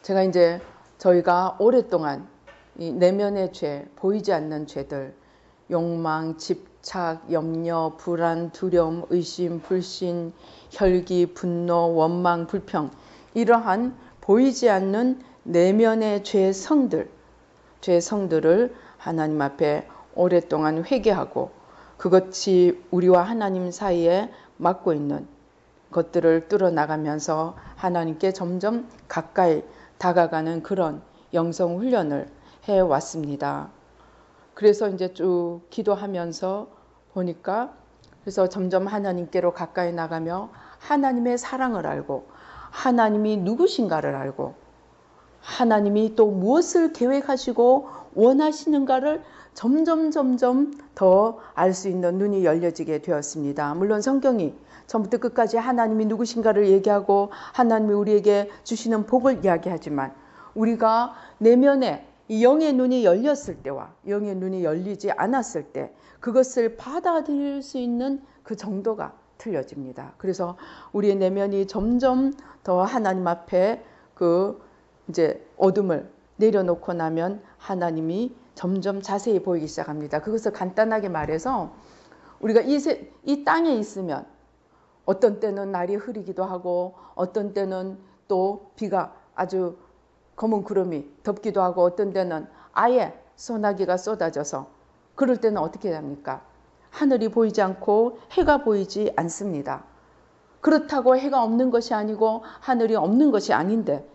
제가 이제 저희가 오랫동안 이 내면의 죄, 보이지 않는 죄들, 욕망, 집착, 염려, 불안, 두려움, 의심, 불신, 혈기, 분노, 원망, 불평, 이러한 보이지 않는 내면의 죄성들을 하나님 앞에 오랫동안 회개하고 그것이 우리와 하나님 사이에 막고 있는 것들을 뚫어나가면서 하나님께 점점 가까이 다가가는 그런 영성 훈련을 해왔습니다. 그래서 이제 쭉 기도하면서 보니까 그래서 점점 하나님께로 가까이 나가며 하나님의 사랑을 알고 하나님이 누구신가를 알고 하나님이 또 무엇을 계획하시고 원하시는가를 점점 더 알 수 있는 눈이 열려지게 되었습니다. 물론 성경이 처음부터 끝까지 하나님이 누구신가를 얘기하고 하나님이 우리에게 주시는 복을 이야기하지만 우리가 내면에 이 영의 눈이 열렸을 때와 영의 눈이 열리지 않았을 때 그것을 받아들일 수 있는 그 정도가 틀려집니다. 그래서 우리의 내면이 점점 더 하나님 앞에 그 이제 어둠을 내려놓고 나면 하나님이 점점 자세히 보이기 시작합니다. 그것을 간단하게 말해서 우리가 이 땅에 있으면 어떤 때는 날이 흐리기도 하고 어떤 때는 또 비가 아주 검은 구름이 덮기도 하고 어떤 때는 아예 소나기가 쏟아져서 그럴 때는 어떻게 합니까? 하늘이 보이지 않고 해가 보이지 않습니다. 그렇다고 해가 없는 것이 아니고 하늘이 없는 것이 아닌데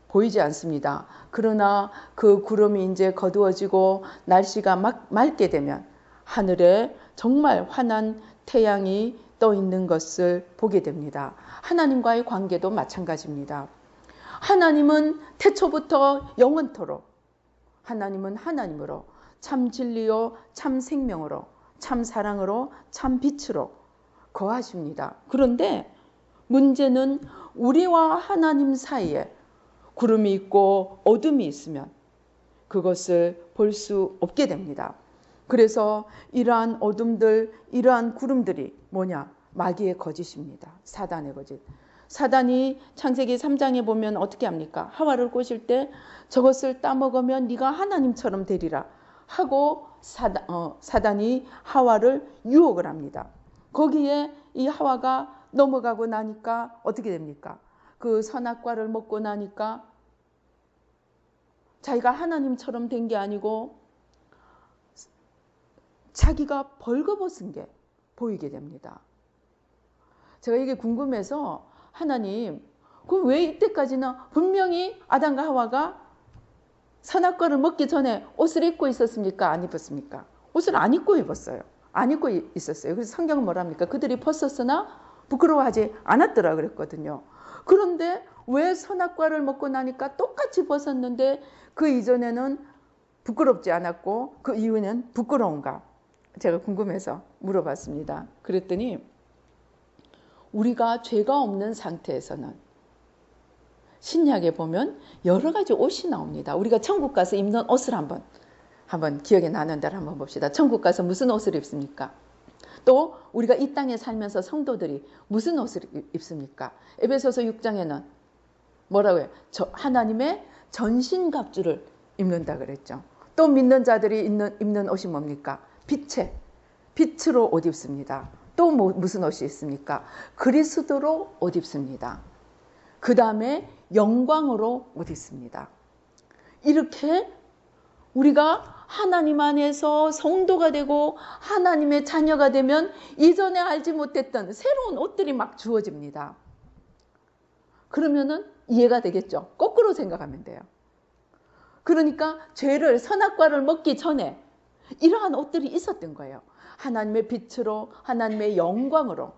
보이지 않습니다. 그러나 그 구름이 이제 거두어지고 날씨가 맑게 되면 하늘에 정말 환한 태양이 떠 있는 것을 보게 됩니다. 하나님과의 관계도 마찬가지입니다. 하나님은 태초부터 영원토록 하나님은 하나님으로 참 진리요 참 생명으로 참 사랑으로 참 빛으로 거하십니다. 그런데 문제는 우리와 하나님 사이에 구름이 있고 어둠이 있으면 그것을 볼 수 없게 됩니다. 그래서 이러한 어둠들, 이러한 구름들이 뭐냐? 마귀의 거짓입니다. 사단의 거짓. 사단이 창세기 3장에 보면 어떻게 합니까? 하와를 꼬실 때 저것을 따먹으면 네가 하나님처럼 되리라 하고 사단이 하와를 유혹을 합니다. 거기에 이 하와가 넘어가고 나니까 어떻게 됩니까? 그 선악과를 먹고 나니까 자기가 하나님처럼 된 게 아니고 자기가 벌거벗은 게 보이게 됩니다. 제가 이게 궁금해서 하나님, 그럼 왜 이때까지는 분명히 아담과 하와가 선악과를 먹기 전에 옷을 입고 있었습니까? 안 입었습니까? 옷을 안 입고 입었어요. 안 입고 있었어요. 그래서 성경은 뭐랍니까? 그들이 벗었으나 부끄러워하지 않았더라 그랬거든요. 그런데 왜 선악과를 먹고 나니까 똑같이 벗었는데 그 이전에는 부끄럽지 않았고 그 이유는 부끄러운가? 제가 궁금해서 물어봤습니다. 그랬더니 우리가 죄가 없는 상태에서는 신약에 보면 여러 가지 옷이 나옵니다. 우리가 천국 가서 입는 옷을 한번 기억에 나는 대로 한번 봅시다. 천국 가서 무슨 옷을 입습니까? 또 우리가 이 땅에 살면서 성도들이 무슨 옷을 입습니까? 에베소서 6장에는 뭐라고 해요? 하나님의 전신갑주를 입는다 그랬죠. 또 믿는 자들이 입는 옷이 뭡니까? 빛으로 옷 입습니다. 또 무슨 옷이 있습니까? 그리스도로 옷 입습니다. 그 다음에 영광으로 옷 입습니다. 이렇게 우리가 하나님 안에서 성도가 되고 하나님의 자녀가 되면 이전에 알지 못했던 새로운 옷들이 막 주어집니다. 그러면은 이해가 되겠죠. 거꾸로 생각하면 돼요. 그러니까 선악과를 먹기 전에 이러한 옷들이 있었던 거예요. 하나님의 빛으로 하나님의 영광으로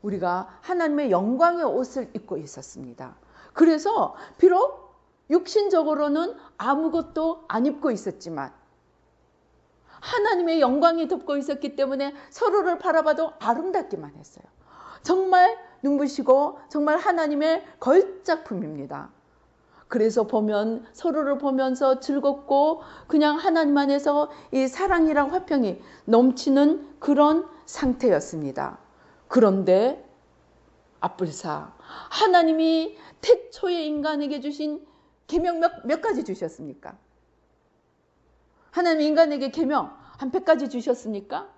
우리가 하나님의 영광의 옷을 입고 있었습니다. 그래서 비록 육신적으로는 아무것도 안 입고 있었지만 하나님의 영광이 덮고 있었기 때문에 서로를 바라봐도 아름답기만 했어요. 정말 눈부시고 정말 하나님의 걸작품입니다. 그래서 서로를 보면서 즐겁고 그냥 하나님 안에서 이 사랑이랑 화평이 넘치는 그런 상태였습니다. 그런데 앞불사. 하나님이 태초에 인간에게 주신 계명 몇 가지 주셨습니까? 하나님 인간에게 계명 한 100가지 주셨습니까?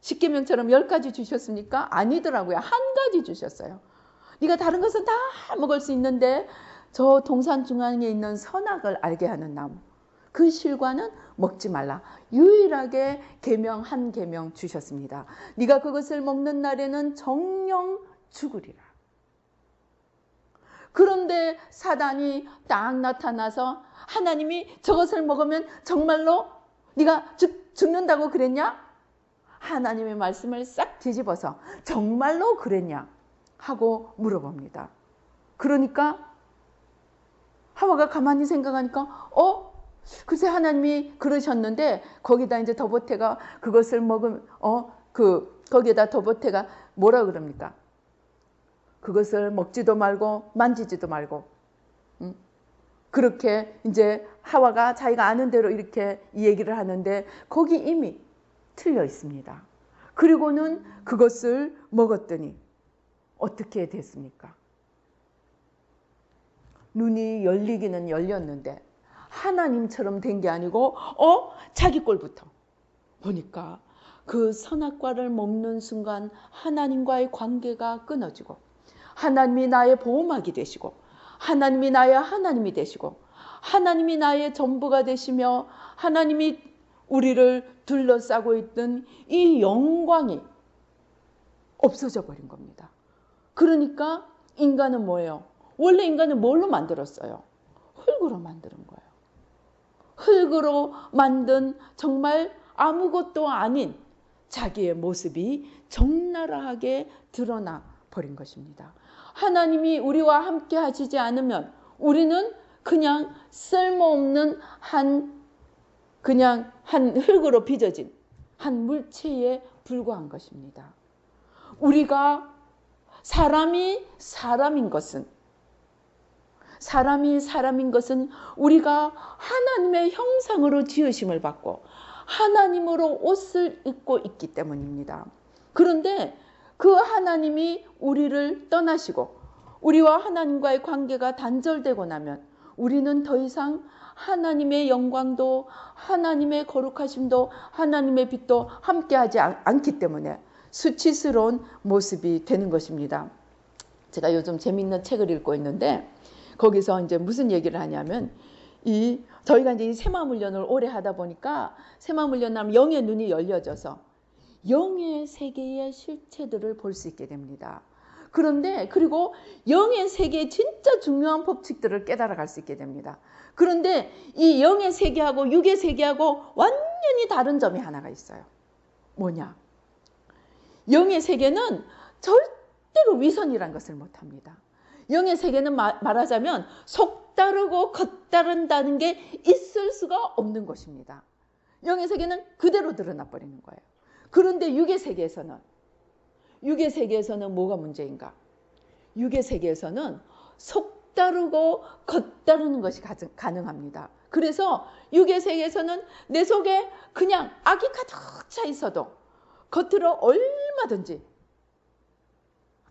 10계명처럼 10가지 주셨습니까? 아니더라고요. 한 가지 주셨어요. 네가 다른 것은 다 먹을 수 있는데 저 동산 중앙에 있는 선악을 알게 하는 나무, 그 실과는 먹지 말라. 유일하게 계명 한 계명 주셨습니다. 네가 그것을 먹는 날에는 정령 죽으리라. 그런데 사단이 딱 나타나서 하나님이 저것을 먹으면 정말로 네가 죽는다고 그랬냐? 하나님의 말씀을 싹 뒤집어서 정말로 그랬냐? 하고 물어봅니다. 그러니까 하와가 가만히 생각하니까 글쎄 하나님이 그러셨는데 거기다 이제 더보태가 그것을 먹으면 거기에다 더보태가 뭐라 그럽니까? 그것을 먹지도 말고 만지지도 말고 그렇게 이제 하와가 자기가 아는 대로 이렇게 이 얘기를 하는데 거기 이미 틀려 있습니다. 그리고는 그것을 먹었더니 어떻게 됐습니까? 눈이 열리기는 열렸는데 하나님처럼 된 게 아니고 자기 꼴부터 보니까 그 선악과를 먹는 순간 하나님과의 관계가 끊어지고 하나님이 나의 보호막이 되시고 하나님이 나의 하나님이 되시고 하나님이 나의 전부가 되시며 하나님이 우리를 둘러싸고 있던 이 영광이 없어져 버린 겁니다. 그러니까 인간은 뭐예요? 원래 인간은 뭘로 만들었어요? 흙으로 만드는 거예요. 흙으로 만든 정말 아무것도 아닌 자기의 모습이 적나라하게 드러나 버린 것입니다. 하나님이 우리와 함께 하시지 않으면 우리는 그냥 쓸모없는 한 흙으로 빚어진 한 물체에 불과한 것입니다. 우리가 사람이 사람인 것은 우리가 하나님의 형상으로 지으심을 받고 하나님으로 옷을 입고 있기 때문입니다. 그런데 그 하나님이 우리를 떠나시고 우리와 하나님과의 관계가 단절되고 나면 우리는 더 이상 하나님의 영광도 하나님의 거룩하심도 하나님의 빛도 함께하지 않기 때문에 수치스러운 모습이 되는 것입니다. 제가 요즘 재미있는 책을 읽고 있는데 거기서 이제 무슨 얘기를 하냐면 저희가 이제 이 세마훈련을 오래 하다 보니까 세마훈련 하면 영의 눈이 열려져서 영의 세계의 실체들을 볼 수 있게 됩니다. 그런데 그리고 영의 세계의 진짜 중요한 법칙들을 깨달아갈 수 있게 됩니다. 그런데 이 영의 세계하고 육의 세계하고 완전히 다른 점이 하나가 있어요. 뭐냐? 영의 세계는 절대로 위선이라는 것을 못합니다. 영의 세계는 말하자면 속다르고 겉다른다는 게 있을 수가 없는 것입니다. 영의 세계는 그대로 드러나 버리는 거예요. 그런데 육의 세계에서는 뭐가 문제인가? 육의 세계에서는 속다르고 겉다르는 것이 가능합니다. 그래서 육의 세계에서는 내 속에 그냥 악이 가득 차 있어도 겉으로 얼마든지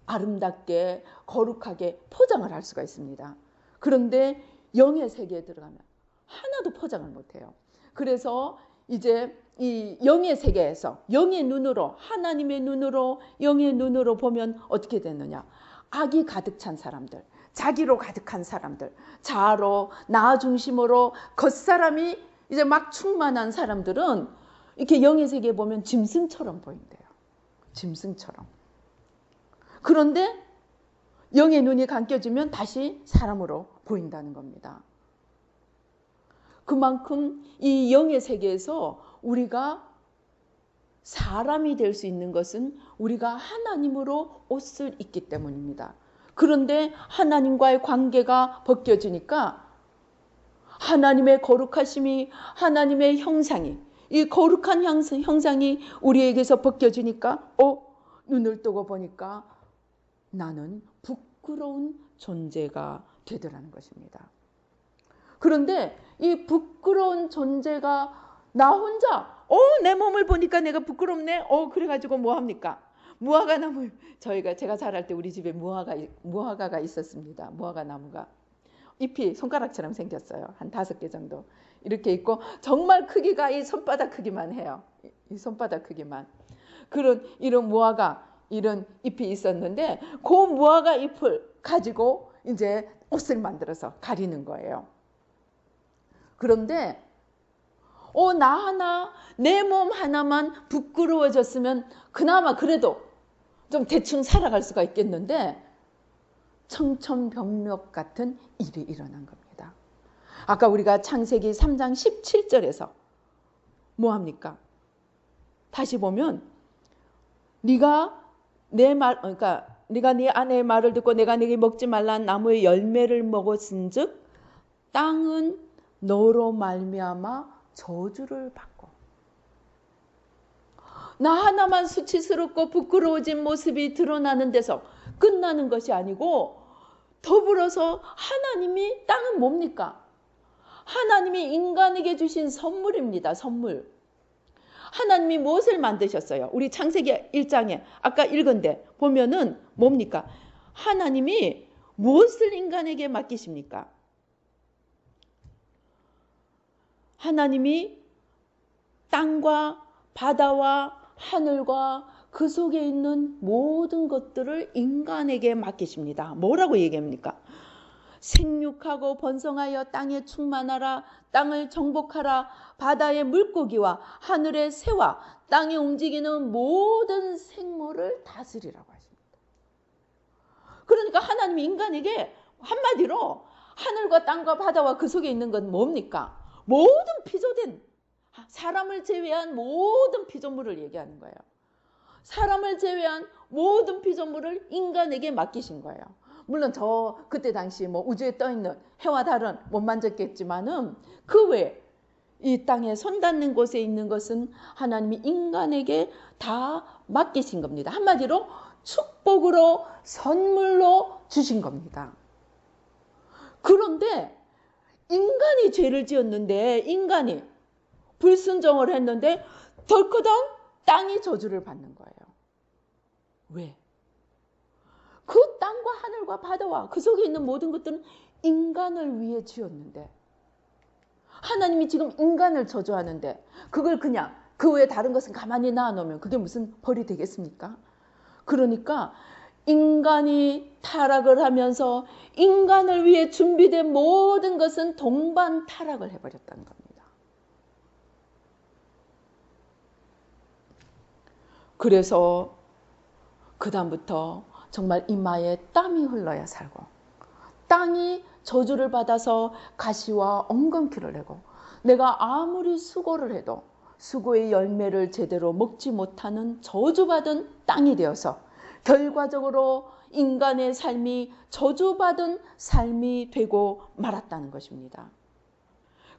아름답게 거룩하게 포장을 할 수가 있습니다. 그런데 영의 세계에 들어가면 하나도 포장을 못해요. 그래서 이제 이 영의 세계에서 영의 눈으로 하나님의 눈으로 영의 눈으로 보면 어떻게 되느냐? 악이 가득 찬 사람들, 자기로 가득한 사람들, 자아로 나 중심으로 겉사람이 이제 막 충만한 사람들은 이렇게 영의 세계에 보면 짐승처럼 보인대요. 짐승처럼. 그런데 영의 눈이 감겨지면 다시 사람으로 보인다는 겁니다. 그만큼 이 영의 세계에서 우리가 사람이 될 수 있는 것은 우리가 하나님으로 옷을 입기 때문입니다. 그런데 하나님과의 관계가 벗겨지니까 하나님의 거룩하심이 하나님의 형상이 이 거룩한 형상이 우리에게서 벗겨지니까 눈을 뜨고 보니까 나는 부끄러운 존재가 되더라는 것입니다. 그런데 이 부끄러운 존재가 나 혼자 내 몸을 보니까 내가 부끄럽네. 그래가지고 뭐 합니까? 무화과 나무, 제가 자랄 때 우리 집에 무화과가 있었습니다. 무화과 나무가. 잎이 손가락처럼 생겼어요. 한 5개 정도. 이렇게 있고, 정말 크기가 이 손바닥 크기만 해요. 이 손바닥 크기만. 이런 무화과, 이런 잎이 있었는데, 그 무화과 잎을 가지고 이제 옷을 만들어서 가리는 거예요. 그런데, 내 몸 하나만 부끄러워졌으면 그나마 그래도 좀 대충 살아갈 수가 있겠는데, 청천벽력 같은 일이 일어난 겁니다. 아까 우리가 창세기 3장 17절에서 뭐 합니까? 다시 보면 네가 네 아내의 말을 듣고 내가 네게 먹지 말란 나무의 열매를 먹었은즉 땅은 너로 말미암아 저주를 받고, 나 하나만 수치스럽고 부끄러워진 모습이 드러나는 데서 끝나는 것이 아니고, 더불어서 하나님이, 땅은 뭡니까? 하나님이 인간에게 주신 선물입니다. 선물. 하나님이 무엇을 만드셨어요? 우리 창세기 1장에 아까 읽은데 보면은 뭡니까? 하나님이 무엇을 인간에게 맡기십니까? 하나님이 땅과 바다와 하늘과 그 속에 있는 모든 것들을 인간에게 맡기십니다. 뭐라고 얘기합니까? 생육하고 번성하여 땅에 충만하라, 땅을 정복하라, 바다의 물고기와 하늘의 새와 땅에 움직이는 모든 생물을 다스리라고 하십니다. 그러니까 하나님이 인간에게 한마디로 하늘과 땅과 바다와 그 속에 있는 건 뭡니까? 모든 피조된, 사람을 제외한 모든 피조물을 얘기하는 거예요. 사람을 제외한 모든 피조물을 인간에게 맡기신 거예요. 물론 그때 당시 우주에 떠있는 해와 달은 못 만졌겠지만은 그 외에 이 땅에 손 닿는 곳에 있는 것은 하나님이 인간에게 다 맡기신 겁니다. 한마디로 축복으로, 선물로 주신 겁니다. 그런데 인간이 죄를 지었는데, 인간이 불순종을 했는데 덜커덩 땅이 저주를 받는 거예요. 왜? 그 땅과 하늘과 바다와 그 속에 있는 모든 것들은 인간을 위해 지었는데, 하나님이 지금 인간을 저주하는데 그걸 그냥 그 외에 다른 것은 가만히 놔놓으면 그게 무슨 벌이 되겠습니까? 그러니까 인간이 타락을 하면서 인간을 위해 준비된 모든 것은 동반 타락을 해버렸다는 겁니다. 그래서 그 다음부터 정말 이마에 땀이 흘러야 살고, 땅이 저주를 받아서 가시와 엉겅퀴를 내고, 내가 아무리 수고를 해도 수고의 열매를 제대로 먹지 못하는 저주받은 땅이 되어서 결과적으로 인간의 삶이 저주받은 삶이 되고 말았다는 것입니다.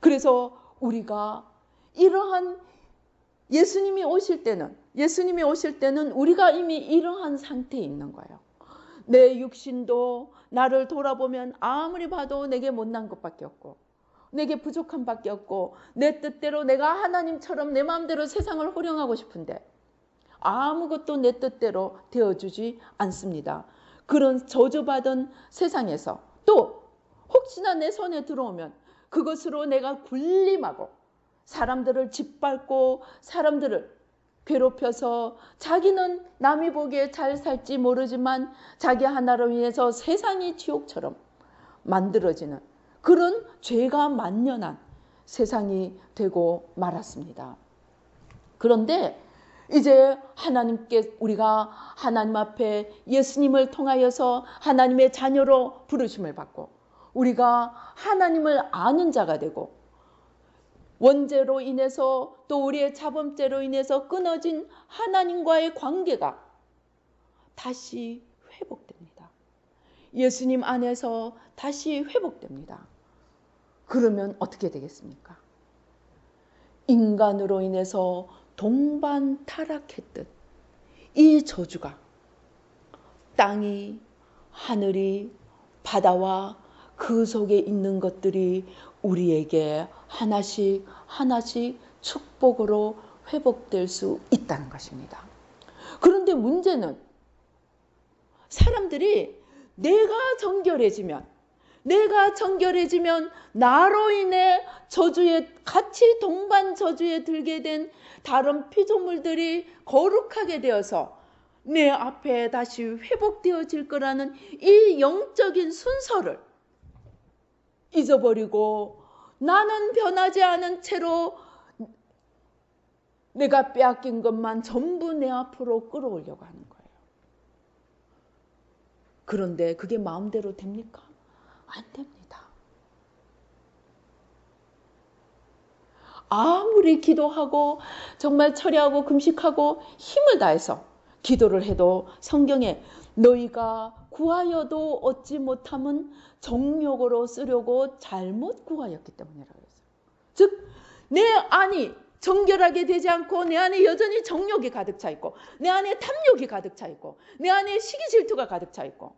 그래서 우리가 이러한 예수님이 오실 때는 우리가 이미 이러한 상태에 있는 거예요. 내 육신도 나를 돌아보면 아무리 봐도 내게 못난 것밖에 없고, 내게 부족한 밖에 없고, 내 뜻대로 내가 하나님처럼 내 마음대로 세상을 호령하고 싶은데 아무것도 내 뜻대로 되어주지 않습니다. 그런 저주받은 세상에서 또 혹시나 내 손에 들어오면 그것으로 내가 군림하고 사람들을 짓밟고 사람들을 괴롭혀서 자기는 남이 보기에 잘 살지 모르지만 자기 하나로 인해서 세상이 지옥처럼 만들어지는 그런 죄가 만연한 세상이 되고 말았습니다. 그런데 이제 우리가 하나님 앞에 예수님을 통하여서 하나님의 자녀로 부르심을 받고 우리가 하나님을 아는 자가 되고, 원죄로 인해서 또 우리의 자범죄로 인해서 끊어진 하나님과의 관계가 다시 회복됩니다. 예수님 안에서 다시 회복됩니다. 그러면 어떻게 되겠습니까? 인간으로 인해서 동반 타락했듯 이 저주가 땅이, 하늘이, 바다와 그 속에 있는 것들이 우리에게 하나씩 축복으로 회복될 수 있다는 것입니다. 그런데 문제는 사람들이 내가 정결해지면 나로 인해 저주에 같이 동반 저주에 들게 된 다른 피조물들이 거룩하게 되어서 내 앞에 다시 회복되어질 거라는 이 영적인 순서를 잊어버리고 나는 변하지 않은 채로 내가 빼앗긴 것만 전부 내 앞으로 끌어오려고 하는 거예요. 그런데 그게 마음대로 됩니까? 안 됩니다. 아무리 기도하고 정말 철야하고 금식하고 힘을 다해서 기도를 해도 성경에 너희가 구하여도 얻지 못함은 정욕으로 쓰려고 잘못 구하였기 때문이라고 했어요. 즉 내 안이 정결하게 되지 않고 내 안에 여전히 정욕이 가득 차 있고 내 안에 탐욕이 가득 차 있고 내 안에 시기 질투가 가득 차 있고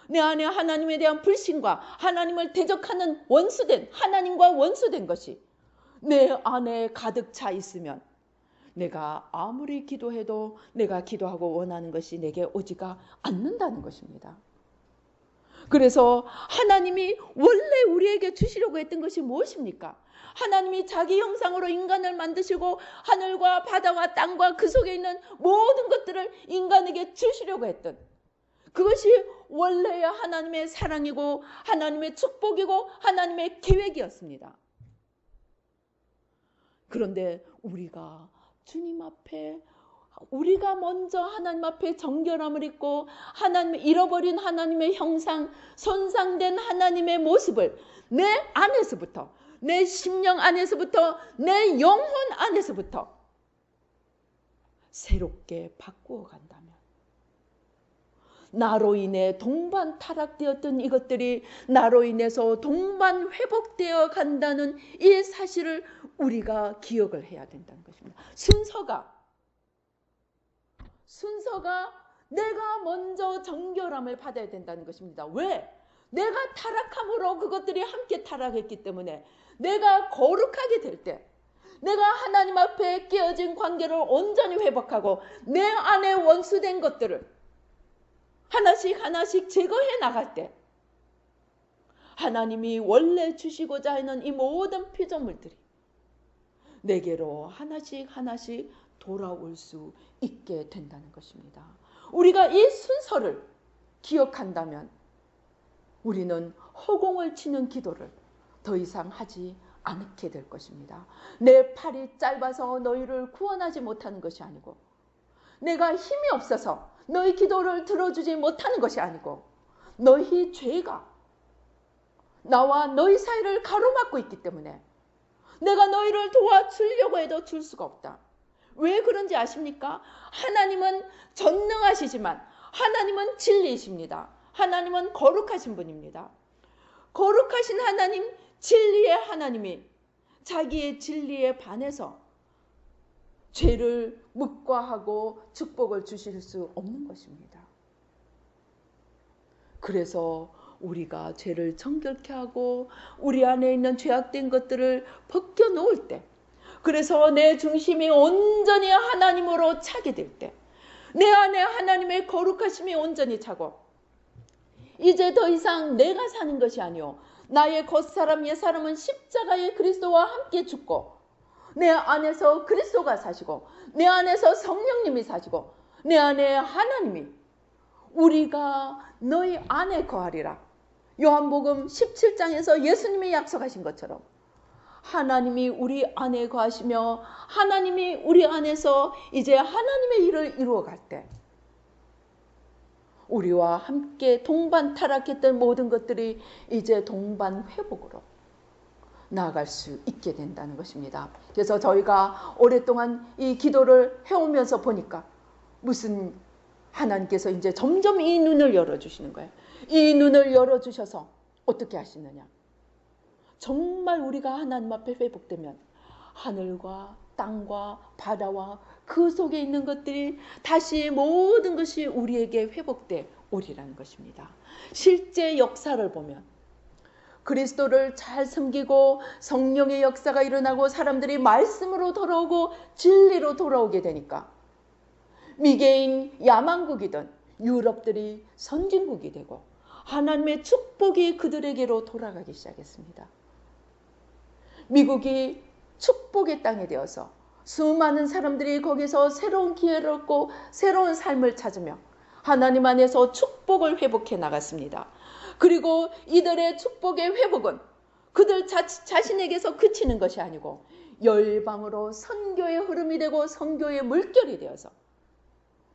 내 안에 하나님에 대한 불신과 하나님을 대적하는 하나님과 원수된 것이 내 안에 가득 차 있으면 내가 아무리 기도해도 내가 기도하고 원하는 것이 내게 오지가 않는다는 것입니다. 그래서 하나님이 원래 우리에게 주시려고 했던 것이 무엇입니까? 하나님이 자기 형상으로 인간을 만드시고 하늘과 바다와 땅과 그 속에 있는 모든 것들을 인간에게 주시려고 했던 그것이 원래의 하나님의 사랑이고 하나님의 축복이고 하나님의 계획이었습니다. 그런데 우리가 주님 앞에 우리가 먼저 하나님 앞에 정결함을 입고 잃어버린 하나님의 형상, 손상된 하나님의 모습을 내 안에서부터, 내 심령 안에서부터, 내 영혼 안에서부터 새롭게 바꾸어 간다면 나로 인해 동반 타락되었던 이것들이 나로 인해서 동반 회복되어 간다는 이 사실을 우리가 기억을 해야 된다는 것입니다. 순서가 내가 먼저 정결함을 받아야 된다는 것입니다. 왜? 내가 타락함으로 그것들이 함께 타락했기 때문에 내가 거룩하게 될 때 내가 하나님 앞에 깨어진 관계를 온전히 회복하고 내 안에 원수된 것들을 하나씩 제거해 나갈 때 하나님이 원래 주시고자 하는 이 모든 피조물들이 내게로 하나씩 돌아올 수 있게 된다는 것입니다. 우리가 이 순서를 기억한다면 우리는 허공을 치는 기도를 더 이상 하지 않게 될 것입니다. 내 팔이 짧아서 너희를 구원하지 못하는 것이 아니고 내가 힘이 없어서 너희 기도를 들어주지 못하는 것이 아니고 너희 죄가 나와 너희 사이를 가로막고 있기 때문에 내가 너희를 도와주려고 해도 줄 수가 없다. 왜 그런지 아십니까? 하나님은 전능하시지만 하나님은 진리이십니다. 하나님은 거룩하신 분입니다. 거룩하신 하나님, 진리의 하나님이 자기의 진리에 반해서 죄를 묵과하고 축복을 주실 수 없는 것입니다. 그래서 우리가 죄를 정결케 하고 우리 안에 있는 죄악된 것들을 벗겨놓을 때, 그래서 내 중심이 온전히 하나님으로 차게 될 때, 내 안에 하나님의 거룩하심이 온전히 차고 이제 더 이상 내가 사는 것이 아니요 나의 겉사람 옛사람은 십자가의 그리스도와 함께 죽고 내 안에서 그리스도가 사시고 내 안에서 성령님이 사시고 내 안에 하나님이 우리가 너희 안에 거하리라. 요한복음 17장에서 예수님이 약속하신 것처럼 하나님이 우리 안에 거하시며 하나님이 우리 안에서 이제 하나님의 일을 이루어갈 때 우리와 함께 동반 타락했던 모든 것들이 이제 동반 회복으로 나아갈 수 있게 된다는 것입니다. 그래서 저희가 오랫동안 이 기도를 해오면서 보니까 무슨 하나님께서 이제 점점 이 눈을 열어주시는 거예요. 이 눈을 열어주셔서 어떻게 하시느냐. 정말 우리가 하나님 앞에 회복되면 하늘과 땅과 바다와 그 속에 있는 것들이 다시 모든 것이 우리에게 회복돼 오리라는 것입니다. 실제 역사를 보면 그리스도를 잘 섬기고 성령의 역사가 일어나고 사람들이 말씀으로 돌아오고 진리로 돌아오게 되니까 미개인 야만국이던 유럽들이 선진국이 되고 하나님의 축복이 그들에게로 돌아가기 시작했습니다. 미국이 축복의 땅이 되어서 수많은 사람들이 거기서 새로운 기회를 얻고 새로운 삶을 찾으며 하나님 안에서 축복을 회복해 나갔습니다. 그리고 이들의 축복의 회복은 그들 자신에게서 그치는 것이 아니고 열방으로 선교의 흐름이 되고 선교의 물결이 되어서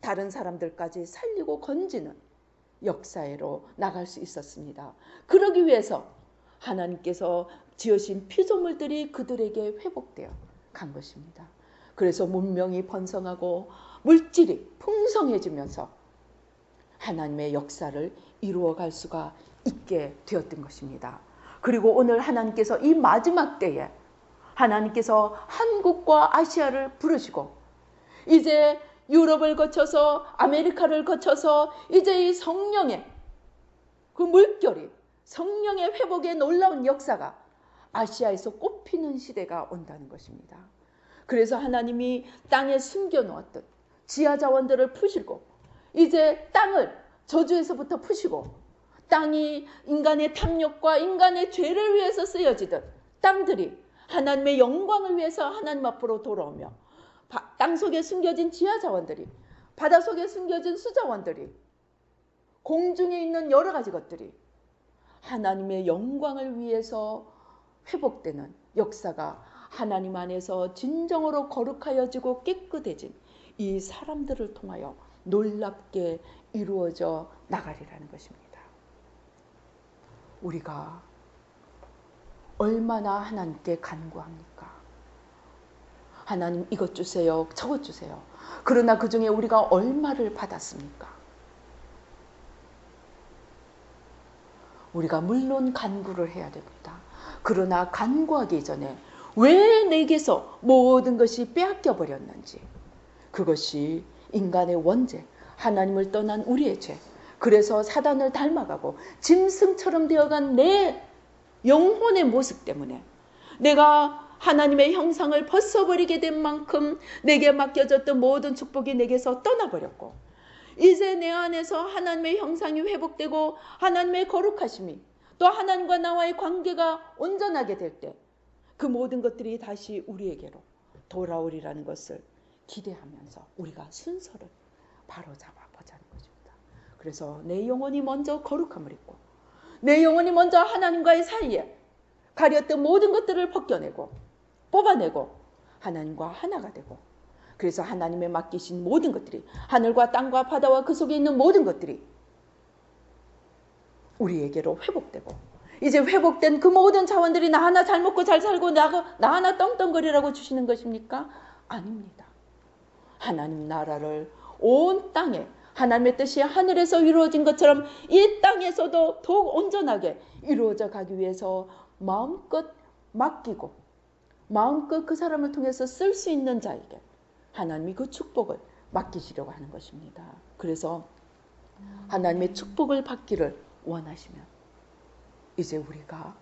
다른 사람들까지 살리고 건지는 역사로 나갈 수 있었습니다. 그러기 위해서 하나님께서 지으신 피조물들이 그들에게 회복되어 간 것입니다. 그래서 문명이 번성하고 물질이 풍성해지면서 하나님의 역사를 이루어갈 수가 있게 되었던 것입니다. 그리고 오늘 하나님께서 이 마지막 때에 하나님께서 한국과 아시아를 부르시고 이제 유럽을 거쳐서 아메리카를 거쳐서 이제 이 성령의 그 물결이 성령의 회복의 놀라운 역사가 아시아에서 꽃피는 시대가 온다는 것입니다. 그래서 하나님이 땅에 숨겨놓았던 지하자원들을 푸시고 이제 땅을 저주에서부터 푸시고 땅이 인간의 탐욕과 인간의 죄를 위해서 쓰여지던 땅들이 하나님의 영광을 위해서 하나님 앞으로 돌아오며 땅속에 숨겨진 지하자원들이 바다 속에 숨겨진 수자원들이 공중에 있는 여러 가지 것들이 하나님의 영광을 위해서 회복되는 역사가 하나님 안에서 진정으로 거룩하여지고 깨끗해진 이 사람들을 통하여 놀랍게 이루어져 나가리라는 것입니다. 우리가 얼마나 하나님께 간구합니까? 하나님 이것 주세요, 저것 주세요. 그러나 그 중에 우리가 얼마를 받았습니까? 우리가 물론 간구를 해야 됩니다. 그러나 간구하기 전에 왜 내게서 모든 것이 빼앗겨 버렸는지, 그것이 인간의 원죄, 하나님을 떠난 우리의 죄, 그래서 사단을 닮아가고 짐승처럼 되어간 내 영혼의 모습 때문에 내가 하나님의 형상을 벗어버리게 된 만큼 내게 맡겨졌던 모든 축복이 내게서 떠나버렸고 이제 내 안에서 하나님의 형상이 회복되고 하나님의 거룩하심이 또 하나님과 나와의 관계가 온전하게 될 때 그 모든 것들이 다시 우리에게로 돌아오리라는 것을 기대하면서 우리가 순서를 바로잡아 보자는 것입니다. 그래서 내 영혼이 먼저 거룩함을 입고 내 영혼이 먼저 하나님과의 사이에 가렸던 모든 것들을 벗겨내고 뽑아내고 하나님과 하나가 되고 그래서 하나님의 맡기신 모든 것들이 하늘과 땅과 바다와 그 속에 있는 모든 것들이 우리에게로 회복되고 이제 회복된 그 모든 자원들이 나 하나 잘 먹고 잘 살고 나 하나 덩덩거리라고 주시는 것입니까? 아닙니다. 하나님 나라를 온 땅에 하나님의 뜻이 하늘에서 이루어진 것처럼 이 땅에서도 더욱 온전하게 이루어져 가기 위해서 마음껏 맡기고 마음껏 그 사람을 통해서 쓸 수 있는 자에게 하나님이 그 축복을 맡기시려고 하는 것입니다. 그래서 하나님의 축복을 받기를 원하시면 이제 우리가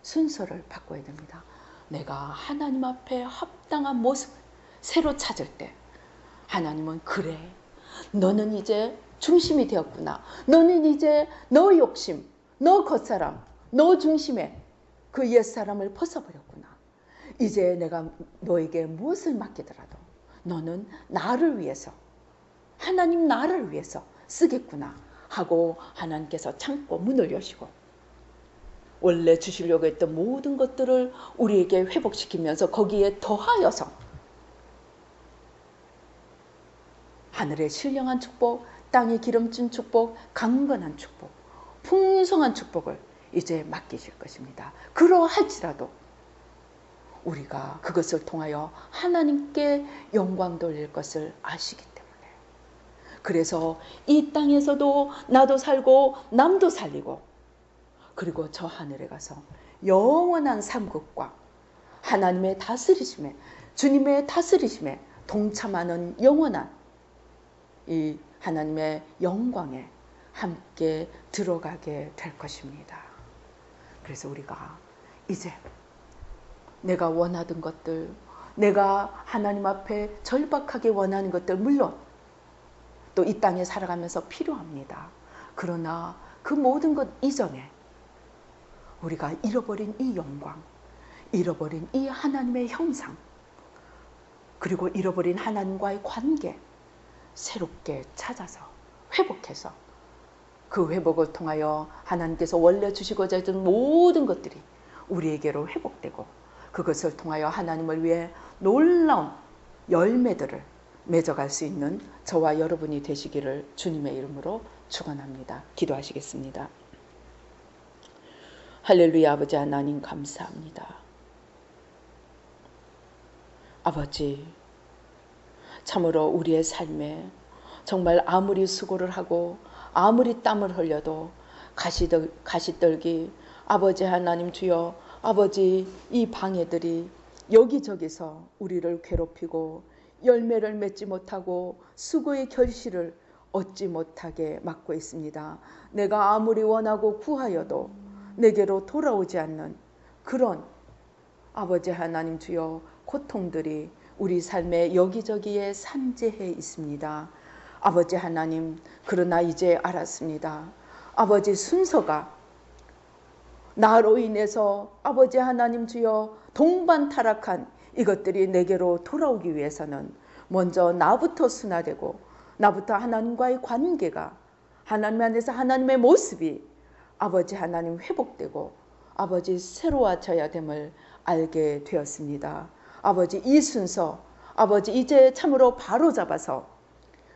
순서를 바꿔야 됩니다. 내가 하나님 앞에 합당한 모습을 새로 찾을 때 하나님은 그래 너는 이제 중심이 되었구나. 너는 이제 너 욕심, 너 겉사람, 너 중심에 그 옛사람을 벗어버렸구나. 이제 내가 너에게 무엇을 맡기더라도 너는 나를 위해서 하나님 나를 위해서 쓰겠구나 하고 하나님께서 창고 문을 여시고 원래 주시려고 했던 모든 것들을 우리에게 회복시키면서 거기에 더하여서 하늘의 신령한 축복, 땅의 기름진 축복, 강건한 축복, 풍성한 축복을 이제 맡기실 것입니다. 그러할지라도 우리가 그것을 통하여 하나님께 영광 돌릴 것을 아시기 때문에 그래서 이 땅에서도 나도 살고 남도 살리고 그리고 저 하늘에 가서 영원한 삼국과 하나님의 다스리심에 주님의 다스리심에 동참하는 영원한 이 하나님의 영광에 함께 들어가게 될 것입니다. 그래서 우리가 이제 내가 원하던 것들, 내가 하나님 앞에 절박하게 원하는 것들 물론 또 이 땅에 살아가면서 필요합니다. 그러나 그 모든 것 이전에 우리가 잃어버린 이 영광, 잃어버린 이 하나님의 형상, 그리고 잃어버린 하나님과의 관계 새롭게 찾아서 회복해서 그 회복을 통하여 하나님께서 원래 주시고자 했던 모든 것들이 우리에게로 회복되고 그것을 통하여 하나님을 위해 놀라운 열매들을 맺어갈 수 있는 저와 여러분이 되시기를 주님의 이름으로 축원합니다. 기도하시겠습니다. 할렐루야. 아버지 하나님 감사합니다. 아버지, 참으로 우리의 삶에 정말 아무리 수고를 하고 아무리 땀을 흘려도 가시떨기 아버지 하나님 주여, 아버지 이 방해들이 여기저기서 우리를 괴롭히고 열매를 맺지 못하고 수고의 결실을 얻지 못하게 막고 있습니다. 내가 아무리 원하고 구하여도 내게로 돌아오지 않는 그런 아버지 하나님 주여 고통들이 우리 삶의 여기저기에 산재해 있습니다. 아버지 하나님, 그러나 이제 알았습니다. 아버지 순서가 나로 인해서 아버지 하나님 주여 동반타락한 이것들이 내게로 돌아오기 위해서는 먼저 나부터 순화되고 나부터 하나님과의 관계가 하나님 안에서 하나님의 모습이 아버지 하나님 회복되고 아버지 새로워져야 됨을 알게 되었습니다. 아버지 이 순서 아버지 이제 참으로 바로 잡아서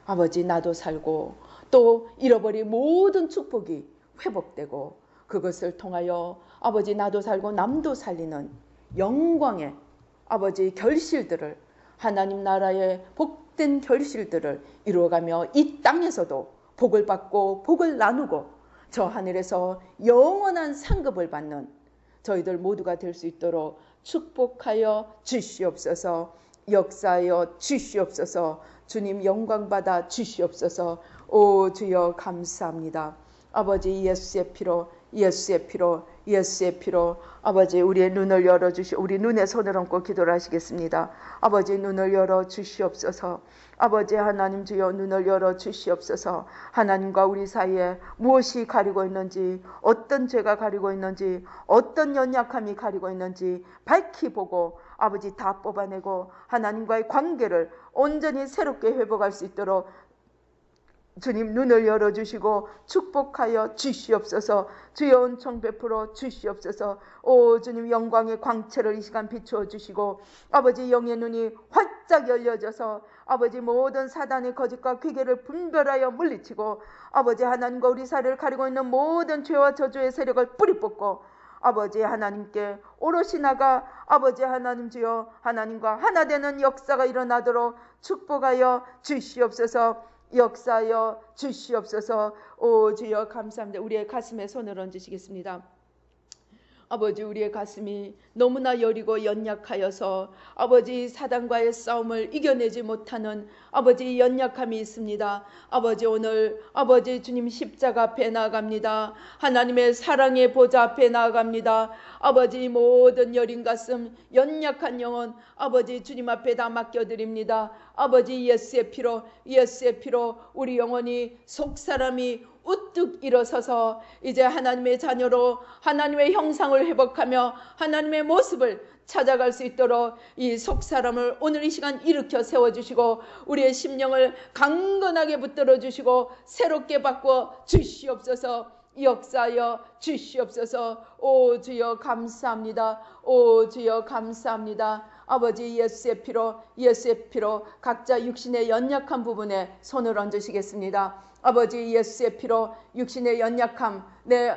아버지 나도 살고 또 잃어버린 모든 축복이 회복되고 그것을 통하여 아버지 나도 살고 남도 살리는 영광의 아버지 결실들을 하나님 나라의 복된 결실들을 이루어가며 이 땅에서도 복을 받고 복을 나누고 저 하늘에서 영원한 상급을 받는 저희들 모두가 될 수 있도록 축복하여 주시옵소서. 역사하여 주시옵소서. 주님 영광 받아 주시옵소서. 오 주여 감사합니다. 아버지 예수의 피로 예수의 피로 예수의 피로 아버지 우리의 눈을 열어주시 우리 눈에 손을 얹고 기도를 하시겠습니다. 아버지 눈을 열어 주시옵소서. 아버지 하나님 주여 눈을 열어 주시옵소서. 하나님과 우리 사이에 무엇이 가리고 있는지 어떤 죄가 가리고 있는지 어떤 연약함이 가리고 있는지 밝히 보고 아버지 다 뽑아내고 하나님과의 관계를 온전히 새롭게 회복할 수 있도록 주님 눈을 열어주시고 축복하여 주시옵소서. 주여 은총 베풀어 주시옵소서. 오 주님 영광의 광채를 이 시간 비추어 주시고 아버지 영의 눈이 활짝 열려져서 아버지 모든 사단의 거짓과 괴계를 분별하여 물리치고 아버지 하나님과 우리 사회를 가리고 있는 모든 죄와 저주의 세력을 뿌리 뽑고 아버지 하나님께 오롯이 나가 아버지 하나님 주여 하나님과 하나 되는 역사가 일어나도록 축복하여 주시옵소서. 역사하여 주시옵소서. 오 주여 감사합니다. 우리의 가슴에 손을 얹으시겠습니다. 아버지 우리의 가슴이 너무나 여리고 연약하여서 아버지 사단과의 싸움을 이겨내지 못하는 아버지 연약함이 있습니다. 아버지 오늘 아버지 주님 십자가 앞에 나아갑니다. 하나님의 사랑의 보좌 앞에 나아갑니다. 아버지 모든 여린 가슴 연약한 영혼 아버지 주님 앞에 다 맡겨드립니다. 아버지 예수의 피로 예수의 피로 우리 영혼이 속사람이 우뚝 일어서서 이제 하나님의 자녀로 하나님의 형상을 회복하며 하나님의 모습을 찾아갈 수 있도록 이 속사람을 오늘 이 시간 일으켜 세워주시고 우리의 심령을 강건하게 붙들어 주시고 새롭게 바꾸어 주시옵소서. 역사하여 주시옵소서. 오 주여 감사합니다. 오 주여 감사합니다. 아버지 예수의 피로 예수의 피로 각자 육신의 연약한 부분에 손을 얹으시겠습니다. 아버지 예수의 피로 육신의 연약함 내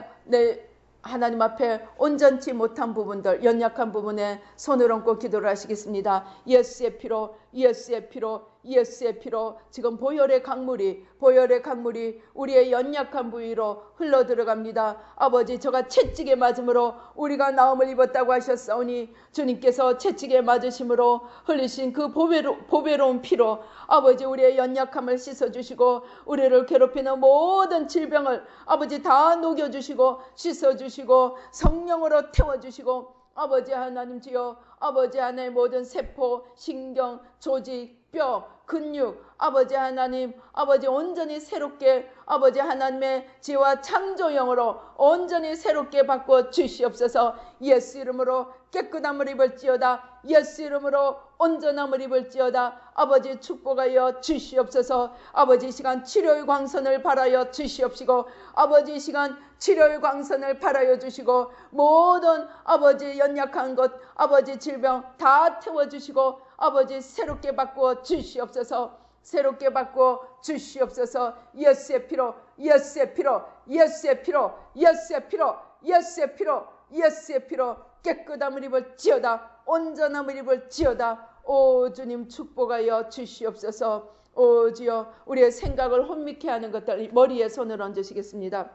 하나님 앞에 온전치 못한 부분들 연약한 부분에 손을 얹고 기도를 하시겠습니다. 예수의 피로 예수의 피로 예수의 피로 지금 보혈의 강물이 우리의 연약한 부위로 흘러 들어갑니다. 아버지 저가 채찍에 맞음으로 우리가 나음을 입었다고 하셨사오니 주님께서 채찍에 맞으심으로 흘리신 그 보배로운 피로 아버지 우리의 연약함을 씻어주시고 우리를 괴롭히는 모든 질병을 아버지 다 녹여주시고 씻어주시고 성령으로 태워주시고 아버지 하나님 주여 아버지 안에 모든 세포 신경 조직 뼈 근육 아버지 하나님 아버지 온전히 새롭게 아버지 하나님의 지혜와 창조형으로 온전히 새롭게 바꾸어 주시옵소서. 예수 이름으로 깨끗함을 입을지어다. 예수 이름으로 온전함을 입을지어다. 아버지 축복하여 주시옵소서. 아버지 시간 치료의 광선을 발하여 주시옵시고 아버지 시간 치료의 광선을 발하여 주시고 모든 아버지 연약한 것 아버지 질병 다 태워주시고 아버지 새롭게 바꾸어 주시옵소서. 새롭게 바꾸어 주시옵소서. 예수의 피로 예수의 피로 예수의 피로 예수의 피로 예수의 피로 예수의 피로 깨끗함을 입을지어다. 온전함을 입을지어다. 오 주님 축복하여 주시옵소서. 오 주여 우리의 생각을 혼미케 하는 것들 머리에 손을 얹으시겠습니다.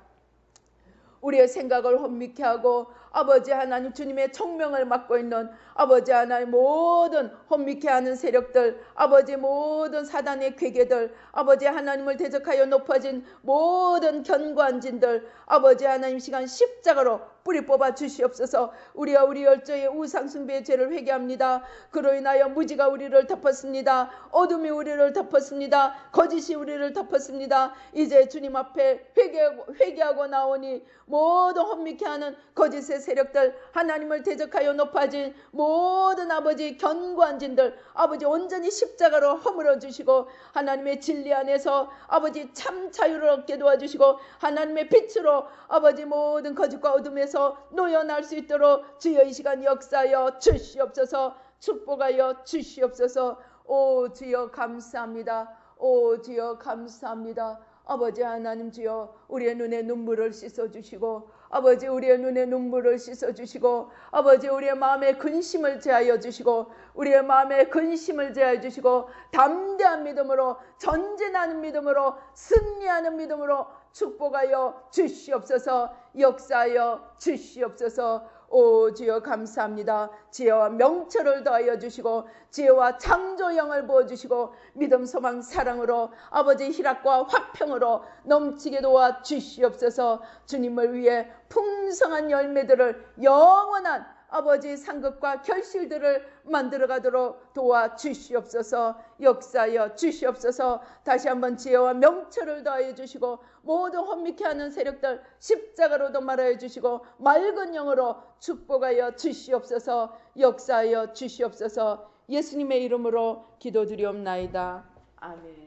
우리의 생각을 혼미케 하고 아버지 하나님 주님의 총명을 맡고 있는 아버지 하나님 모든 혼미케 하는 세력들 아버지 모든 사단의 괴계들 아버지 하나님을 대적하여 높아진 모든 견고한진들 아버지 하나님 시간 십자가로 뿌리 뽑아 주시옵소서. 우리와 우리 열조의 우상숭배의 죄를 회개합니다. 그로 인하여 무지가 우리를 덮었습니다. 어둠이 우리를 덮었습니다. 거짓이 우리를 덮었습니다. 이제 주님 앞에 회개하고 나오니 모든 혼미케 하는 거짓의 세력들 하나님을 대적하여 높아진 모든 아버지 견고한 진들 아버지 온전히 십자가로 허물어 주시고 하나님의 진리 안에서 아버지 참 자유를 얻게 도와주시고 하나님의 빛으로 아버지 모든 거짓과 어둠에서 놓여날 수 있도록 주여 이 시간 역사하여 주시옵소서. 축복하여 주시옵소서. 오 주여 감사합니다. 오 주여 감사합니다. 아버지 하나님 주여 우리의 눈에 눈물을 씻어주시고 아버지 우리의 눈에 눈물을 씻어주시고 아버지 우리의 마음에 근심을 제하여 주시고 우리의 마음에 근심을 제하여 주시고 담대한 믿음으로 전진하는 믿음으로 승리하는 믿음으로 축복하여 주시옵소서. 역사하여 주시옵소서. 오 주여 감사합니다. 지혜와 명철을 더하여 주시고 지혜와 창조형을 부어주시고 믿음 소망 사랑으로 아버지 희락과 화평으로 넘치게 도와 주시옵소서. 주님을 위해 풍성한 열매들을 영원한 아버지 상급과 결실들을 만들어가도록 도와주시옵소서. 역사하여 주시옵소서. 다시 한번 지혜와 명철을 더하여 주시고 모든 혼미케 하는 세력들 십자가로도 말하여 주시고 맑은 영으로 축복하여 주시옵소서. 역사하여 주시옵소서. 예수님의 이름으로 기도드리옵나이다. 아멘.